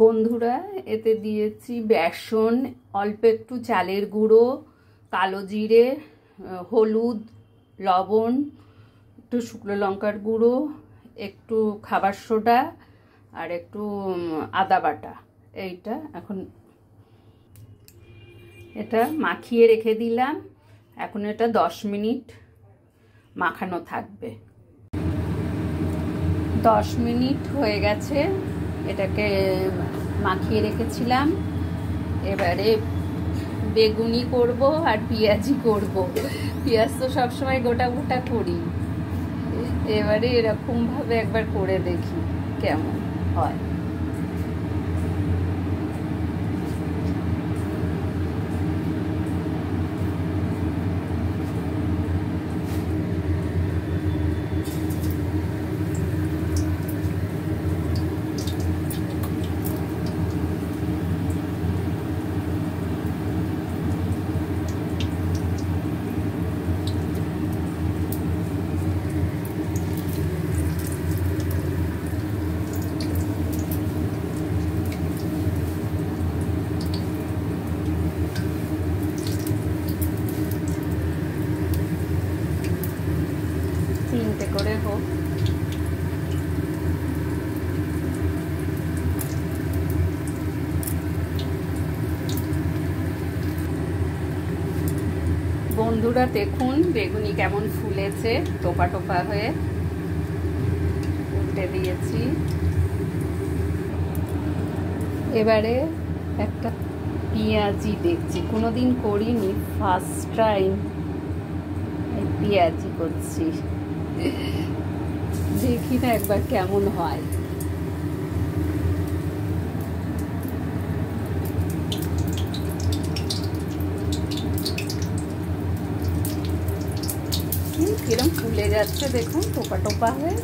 বন্ধুরা, এতে দিয়েছি বেসন, অল্প একটু চালের গুঁড়ো, কালো জিরে, হলুদ, লবণ, একটু শুকনো লঙ্কার গুঁড়ো, একটু খাবার সোডা আর একটু আদা বাটা। এইটা এখন এটা মাখিয়ে রেখে দিলাম। এখন এটা 10 মিনিট মাখানো থাকবে। 10 মিনিট হয়ে গেছে, এটাকে মাখিয়ে রেখেছিলাম। এবারে বেগুনি করব আর পেঁয়াজি করব। পেঁয়াজ তো সবসময় গোটা গোটা করি, এবারে এরকমভাবে একবার করে দেখি কেমন হয়। তিনটে করে হোক। বন্ধুরা দেখুন বেগুনি কেমন ফুলেছে, টোপা টোপা হয়ে। উল্টে দিয়েছি। এবারে একটা পেঁয়াজি দেখছি, কোনোদিন করিনি, ফার্স্ট টাইম পেঁয়াজি করছি। দেখি না একবার কেমন হয়। কিরম ফুলে যাচ্ছে দেখুন, টোপা টোপা হয়ে।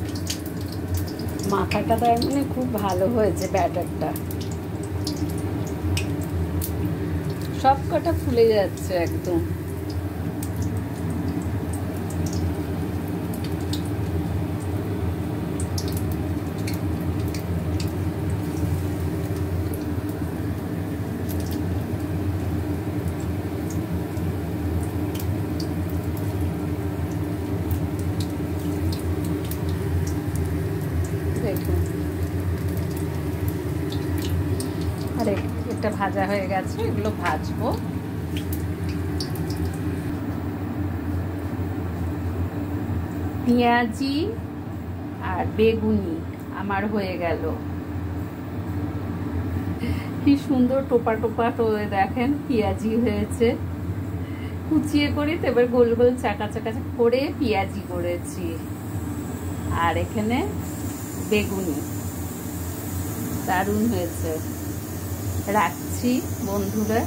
মাখাটা তার মানে খুব ভালো হয়েছে, ব্যাটারটা সব কটা ফুলে যাচ্ছে একদম। দেখুন, আরে এটা ভাজা হয়ে গেছে, এগুলো ভাজবো। পেঁয়াজি আর বেগুনি আমার হয়ে গেল। কি সুন্দর টোপা টোপা হয়ে দেখেন পেঁয়াজি হয়েছে। কুচিয়ে করি তো, এবার গোল গোল চাকা চাকা করে পেঁয়াজি করেছি। আর এখানে বেগুনি, দারুণ হয়েছে। রাখছি বন্ধুরা।